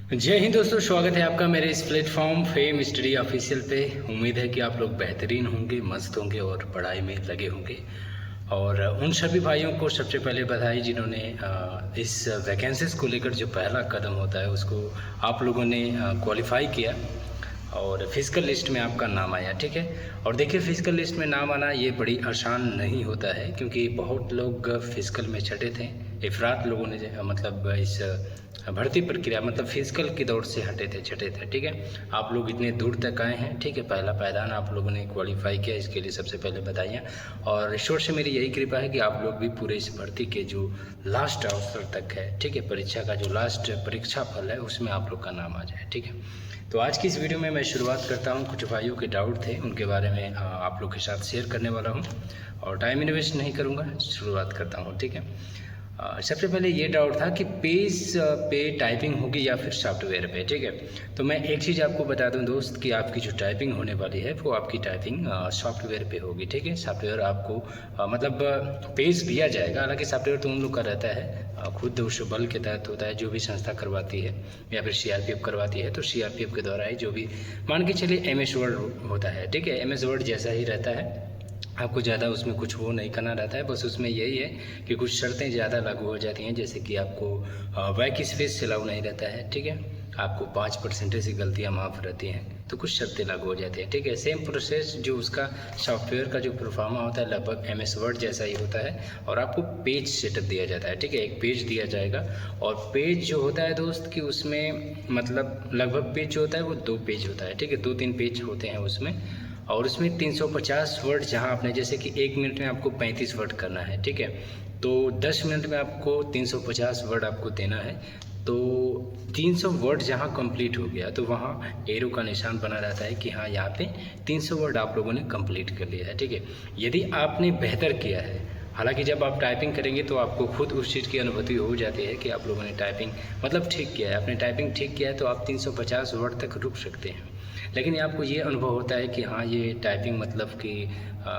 जय हिंद दोस्तों, स्वागत है आपका मेरे इस प्लेटफॉर्म फेम स्टडी ऑफिशियल पे। उम्मीद है कि आप लोग बेहतरीन होंगे, मस्त होंगे और पढ़ाई में लगे होंगे। और उन सभी भाइयों को सबसे पहले बधाई जिन्होंने इस वैकेंसीज को लेकर जो पहला कदम होता है उसको आप लोगों ने क्वालिफाई किया और फिजिकल लिस्ट में आपका नाम आया। ठीक है, और देखिए फिजिकल लिस्ट में नाम आना ये बड़ी आसान नहीं होता है, क्योंकि बहुत लोग फिजिकल में छटे थे। इफरात लोगों ने मतलब इस भर्ती प्रक्रिया मतलब फिजिकल की दौड़ से छटे थे। ठीक है, आप लोग इतने दूर तक आए हैं। ठीक है, पहला पायदान आप लोगों ने क्वालिफाई किया, इसके लिए सबसे पहले बधाइयाँ। और ईश्वर से मेरी यही कृपा है कि आप लोग भी पूरे इस भर्ती के जो लास्ट अवसर तक है, ठीक है, परीक्षा का जो लास्ट परीक्षा फल है उसमें आप लोग का नाम आ जाए। ठीक है, तो आज की इस वीडियो में मैं शुरुआत करता हूं। कुछ भाइयों के डाउट थे, उनके बारे में आप लोग के साथ शेयर करने वाला हूं और टाइम इन्वेस्ट नहीं करूंगा, शुरुआत करता हूं। ठीक है, सबसे पहले ये डाउट था कि पेज पे टाइपिंग होगी या फिर सॉफ्टवेयर पे। ठीक है, तो मैं एक चीज़ आपको बता दूं दोस्त कि आपकी जो टाइपिंग होने वाली है वो आपकी टाइपिंग सॉफ्टवेयर पे होगी। ठीक है, सॉफ्टवेयर आपको मतलब पेज दिया जाएगा। हालांकि सॉफ्टवेयर तो उन लोग का रहता है, खुद उस बल के तहत होता है, जो भी संस्था करवाती है या फिर सीआरपीएफ करवाती है तो सीआरपीएफ के द्वारा ही जो भी मान के चलिए एमएस वर्ड होता है। ठीक है, एमएस वर्ड जैसा ही रहता है, आपको ज़्यादा उसमें कुछ वो नहीं करना रहता है। बस उसमें यही है कि कुछ शर्तें ज़्यादा लागू हो जाती हैं, जैसे कि आपको बैक स्पेस अलाउ नहीं रहता है। ठीक है, आपको 5% की गलतियाँ माफ़ रहती हैं, तो कुछ शर्तें लागू हो जाती हैं। ठीक है, सेम प्रोसेस जो उसका सॉफ्टवेयर का जो परफॉर्मा होता है लगभग एमएस वर्ड जैसा ही होता है, और आपको पेज सेटअप दिया जाता है। ठीक है, एक पेज दिया जाएगा, और पेज जो होता है दोस्त कि उसमें मतलब लगभग पेज जो होता है वो 2 पेज होता है। ठीक है, 2-3 पेज होते हैं उसमें, और उसमें 350 वर्ड, जहां आपने जैसे कि 1 मिनट में आपको 35 वर्ड करना है। ठीक है, तो 10 मिनट में आपको 350 वर्ड आपको देना है। तो 300 वर्ड जहां कंप्लीट हो गया तो वहां एरो का निशान बना रहता है कि हाँ यहाँ पे 300 वर्ड आप लोगों ने कंप्लीट कर लिया है। ठीक है, यदि आपने बेहतर किया है, हालांकि जब आप टाइपिंग करेंगे तो आपको खुद उस चीज़ की अनुभूति हो जाती है कि आप लोगों ने टाइपिंग मतलब ठीक किया है, आपने टाइपिंग ठीक किया है, तो आप 350 वर्ड तक रुक सकते हैं। लेकिन आपको ये अनुभव होता है कि हाँ ये टाइपिंग मतलब कि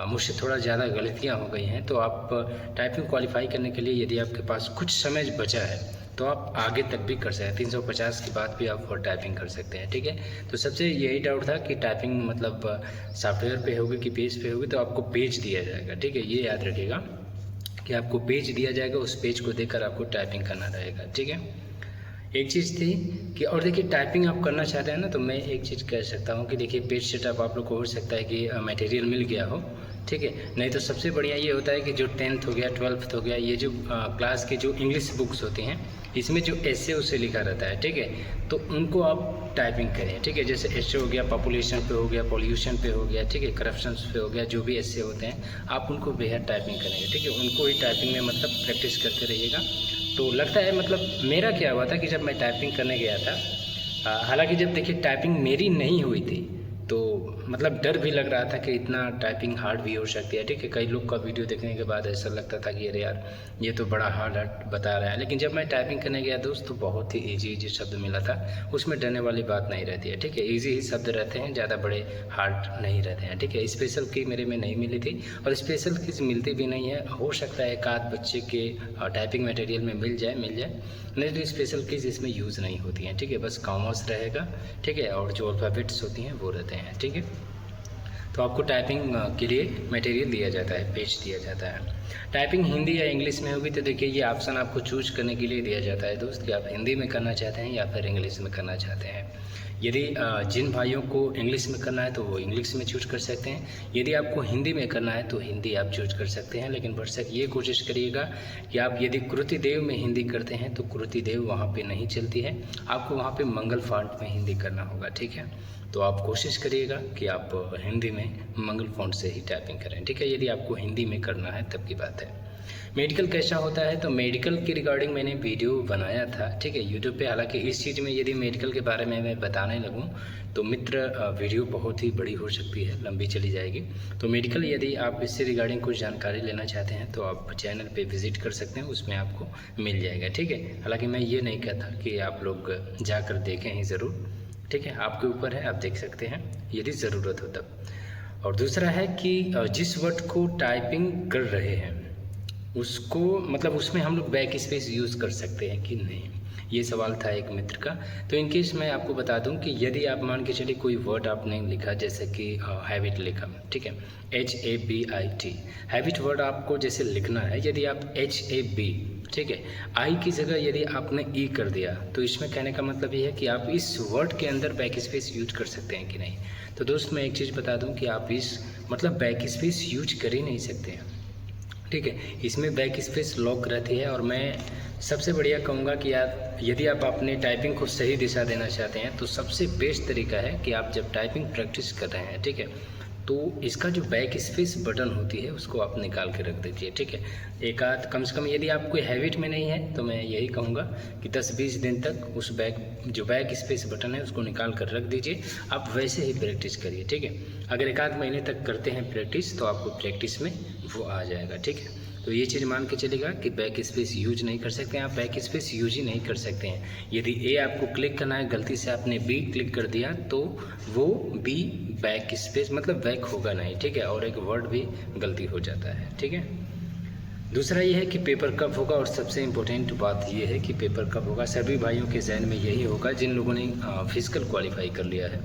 मुझसे थोड़ा ज़्यादा गलतियाँ हो गई हैं, तो आप टाइपिंग क्वालिफाई करने के लिए यदि आपके पास कुछ समय बचा है तो आप आगे तक भी कर सकते हैं। 350 के बाद भी आप और टाइपिंग कर सकते हैं। ठीक है, तो सबसे यही डाउट था कि टाइपिंग मतलब सॉफ्टवेयर पे होगी कि पेज पे होगी, तो आपको पेज दिया जाएगा। ठीक है, ये याद रखिएगा कि आपको पेज दिया जाएगा, उस पेज को देखकर आपको टाइपिंग करना रहेगा। ठीक है, एक चीज़ थी कि और देखिए टाइपिंग आप करना चाहते हैं ना, तो मैं एक चीज़ कह सकता हूँ कि देखिए पेज सेटअप आप लोग को हो सकता है कि मटेरियल मिल गया हो। ठीक है, नहीं तो सबसे बढ़िया ये होता है कि जो 10th हो गया 12th हो गया, ये जो क्लास की जो इंग्लिश बुक्स होती हैं इसमें जो एसे उसे लिखा रहता है। ठीक है, तो उनको आप टाइपिंग करें। ठीक है, जैसे एसे हो गया, पॉपुलेशन पे हो गया, पॉल्यूशन पे हो गया, ठीक है, करप्शन पे हो गया, जो भी एसे होते हैं आप उनको बेहद टाइपिंग करेंगे। ठीक है, उनको ही टाइपिंग में मतलब प्रैक्टिस करते रहिएगा। तो लगता है मतलब मेरा क्या हुआ था कि जब मैं टाइपिंग करने गया था, हालांकि जब देखिए टाइपिंग मेरी नहीं हुई थी तो मतलब डर भी लग रहा था कि इतना टाइपिंग हार्ड भी हो सकती है। ठीक है, कई लोग का वीडियो देखने के बाद ऐसा लगता था कि अरे यार ये तो बड़ा हार्ड बता रहा है, लेकिन जब मैं टाइपिंग करने गया दोस्त तो बहुत ही इजी शब्द मिला था, उसमें डरने वाली बात नहीं रहती है। ठीक है, इजी ही शब्द रहते हैं, ज़्यादा बड़े हार्ड नहीं रहते हैं। ठीक है, स्पेशल की मेरे में नहीं मिली थी, और स्पेशल की मिलती भी नहीं है। हो सकता है एक आध बच्चे के टाइपिंग मटेरियल में मिल जाए, नहीं तो स्पेशल कीज इसमें यूज़ नहीं होती हैं। ठीक है, बस कॉमर्स रहेगा। ठीक है, और जो अल्फ़ाबेट्स होती हैं वो रहते हैं। ठीक है, तो आपको टाइपिंग के लिए मटेरियल दिया जाता है, पेज दिया जाता है। टाइपिंग हिंदी या इंग्लिश में होगी तो देखिए ये ऑप्शन आपको चूज करने के लिए दिया जाता है दोस्त कि आप हिंदी में करना चाहते हैं या फिर इंग्लिश में करना चाहते हैं। यदि जिन भाइयों को इंग्लिश में करना है तो वो इंग्लिश में चूज कर सकते हैं, यदि आपको हिंदी में करना है तो हिंदी आप चूज कर सकते हैं। लेकिन भरसक ये कोशिश करिएगा कि आप यदि कृति देव में हिंदी करते हैं तो कृति देव वहाँ पे नहीं चलती है, आपको वहाँ पे मंगल फॉन्ट में हिंदी करना होगा। ठीक है, तो आप कोशिश करिएगा कि आप हिंदी में मंगल फॉन्ट से ही टाइपिंग करें। ठीक है, यदि आपको हिंदी में करना है तब की बात है। मेडिकल कैसा होता है, तो मेडिकल के रिगार्डिंग मैंने वीडियो बनाया था। ठीक है, यूट्यूब पे। हालांकि इस चीज़ में यदि मेडिकल के बारे में मैं बताने लगूँ तो मित्र वीडियो बहुत ही बड़ी हो सकती है, लंबी चली जाएगी। तो मेडिकल यदि आप इससे रिगार्डिंग कुछ जानकारी लेना चाहते हैं तो आप चैनल पे विजिट कर सकते हैं, उसमें आपको मिल जाएगा। ठीक है, हालांकि मैं ये नहीं कहता कि आप लोग जाकर देखें ही ज़रूर। ठीक है, आपके ऊपर है, आप देख सकते हैं यदि ज़रूरत हो तब। और दूसरा है कि जिस वर्ड को टाइपिंग कर रहे हैं उसको मतलब उसमें हम लोग बैक स्पेस यूज़ कर सकते हैं कि नहीं, ये सवाल था एक मित्र का। तो इनकेस मैं आपको बता दूं कि यदि आप मान के चलिए कोई वर्ड आपने लिखा, जैसे कि हैबिट लिखा, ठीक है, HABIT, हैबिट वर्ड आपको जैसे लिखना है, यदि आप HAB, ठीक है, आई की जगह यदि आपने ई कर दिया, तो इसमें कहने का मतलब ये है कि आप इस वर्ड के अंदर बैक स्पेस यूज कर सकते हैं कि नहीं। तो दोस्त मैं एक चीज़ बता दूं कि आप इस मतलब बैक स्पेस यूज कर ही नहीं सकते हैं, ठीक है, इसमें बैक स्पेस लॉक रहती है। और मैं सबसे बढ़िया कहूँगा कि यार यदि आप अपने टाइपिंग को सही दिशा देना चाहते हैं तो सबसे बेस्ट तरीका है कि आप जब टाइपिंग प्रैक्टिस कर रहे हैं, ठीक है, तो इसका जो बैक स्पेस बटन होती है उसको आप निकाल के रख दीजिए, ठीक है। एक आध कम से कम यदि आप कोई हैबिट में नहीं है तो मैं यही कहूँगा कि 10-20 दिन तक उस जो बैक स्पेस बटन है उसको निकाल कर रख दीजिए। आप वैसे ही प्रैक्टिस करिए, ठीक है। अगर एक आध महीने तक करते हैं प्रैक्टिस तो आपको प्रैक्टिस में वो आ जाएगा, ठीक है। तो ये चीज़ मान के चलेगा कि बैक स्पेस यूज नहीं कर सकते हैं, आप बैक स्पेस यूज ही नहीं कर सकते हैं। यदि ए आपको क्लिक करना है, गलती से आपने बी क्लिक कर दिया तो वो बी बैक स्पेस मतलब बैक होगा नहीं, ठीक है, और एक वर्ड भी गलती हो जाता है, ठीक है। दूसरा ये है कि पेपर कब होगा, और सबसे इम्पोर्टेंट बात ये है कि पेपर कब होगा। सभी भाइयों के जहन में यही होगा जिन लोगों ने फिजिकल क्वालिफाई कर लिया है।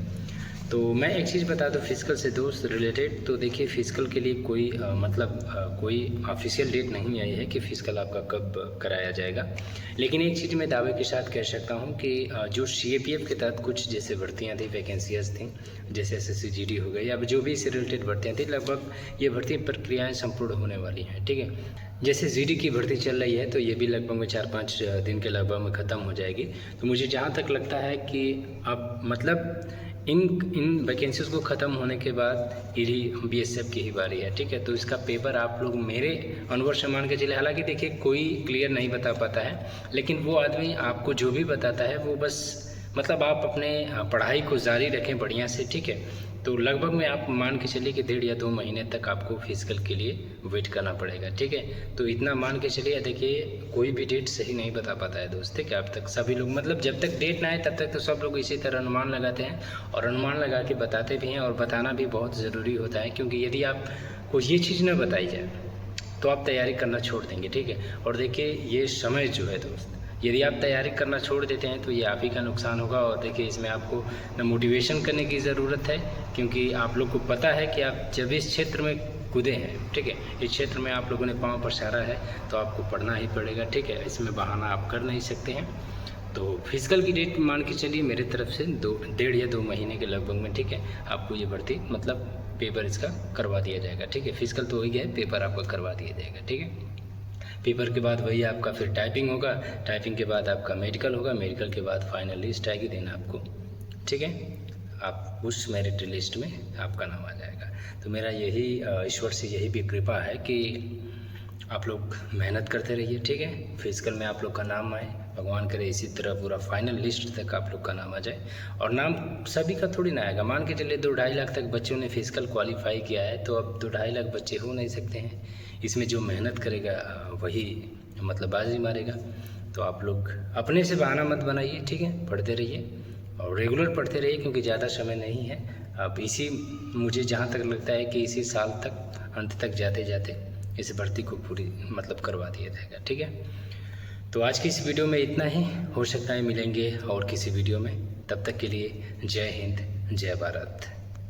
तो मैं एक चीज़ बता दूं फिजिकल से दोस्त रिलेटेड, तो देखिए फिजिकल के लिए कोई कोई ऑफिशियल डेट नहीं आई है कि फिजिकल आपका कब कराया जाएगा। लेकिन एक चीज़ मैं दावे के साथ कह सकता हूं कि जो CAPF के तहत कुछ जैसे भर्तियां थी, वैकेंसीज थी, जैसे SSC GD हो गई, अब जो भी इससे रिलेटेड भर्तियाँ थी, लगभग ये भर्ती प्रक्रियाएँ संपूर्ण होने वाली हैं, ठीक है। जैसे GD की भर्ती चल रही है तो ये भी लगभग में 4-5 दिन के लगभग में ख़त्म हो जाएगी। तो मुझे जहाँ तक लगता है कि अब मतलब इन वैकेंसीज़ को ख़त्म होने के बाद यही BSF की ही बारी है, ठीक है। तो इसका पेपर आप लोग मेरे अनुभव से मान के चले, हालांकि देखिए कोई क्लियर नहीं बता पाता है, लेकिन वो आदमी आपको जो भी बताता है वो बस मतलब आप अपने पढ़ाई को जारी रखें बढ़िया से, ठीक है। तो लगभग में आप मान के चलिए कि 1.5 या 2 महीने तक आपको फिजिकल के लिए वेट करना पड़ेगा, ठीक है। तो इतना मान के चलिए, देखिए कोई भी डेट सही नहीं बता पाता है दोस्त, ठीक है। अब तक सभी लोग मतलब जब तक डेट ना आए तब तक तो सब लोग इसी तरह अनुमान लगाते हैं, और अनुमान लगा के बताते भी हैं, और बताना भी बहुत ज़रूरी होता है, क्योंकि यदि आपको ये चीज़ न बताई जाए तो आप तैयारी करना छोड़ देंगे, ठीक है। और देखिए ये समय जो है दोस्त, यदि आप तैयारी करना छोड़ देते हैं तो ये आप ही का नुकसान होगा। और देखिए इसमें आपको न मोटिवेशन करने की ज़रूरत है, क्योंकि आप लोग को पता है कि आप जब इस क्षेत्र में कूदे हैं, ठीक है, इस क्षेत्र में आप लोगों ने पाँव पसारा है तो आपको पढ़ना ही पड़ेगा, ठीक है। इसमें बहाना आप कर नहीं सकते हैं। तो फिजिकल की डेट मान के चलिए मेरी तरफ से 1.5 या 2 महीने के लगभग में, ठीक है, आपको ये भर्ती मतलब पेपर इसका करवा दिया जाएगा, ठीक है। फिजिकल तो हो ही गया, पेपर आपका करवा दिया जाएगा, ठीक है। पेपर के बाद वही आपका फिर टाइपिंग होगा, टाइपिंग के बाद आपका मेडिकल होगा, मेडिकल के बाद फाइनल लिस्ट आएगी देना आपको, ठीक है। आप उस मेरिट लिस्ट में आपका नाम आ जाएगा। तो मेरा यही ईश्वर से यही भी कृपा है कि आप लोग मेहनत करते रहिए, ठीक है, फिजिकल में आप लोग का नाम आए, भगवान करे इसी तरह पूरा फाइनल लिस्ट तक आप लोग का नाम आ जाए। और नाम सभी का थोड़ी ना आएगा, मान के चलिए 2-2.5 लाख तक बच्चों ने फिजिकल क्वालिफाई किया है, तो अब 2-2.5 लाख बच्चे हो नहीं सकते हैं। इसमें जो मेहनत करेगा वही मतलब बाजी मारेगा। तो आप लोग अपने से बहाना मत बनाइए, ठीक है, पढ़ते रहिए और रेगुलर पढ़ते रहिए, क्योंकि ज़्यादा समय नहीं है। अब मुझे जहाँ तक लगता है कि इसी साल तक अंत तक जाते जाते इस भर्ती को पूरी मतलब करवा दिया जाएगा, ठीक है। तो आज की इस वीडियो में इतना ही, हो सकता है मिलेंगे और किसी वीडियो में, तब तक के लिए जय हिंद, जय भारत।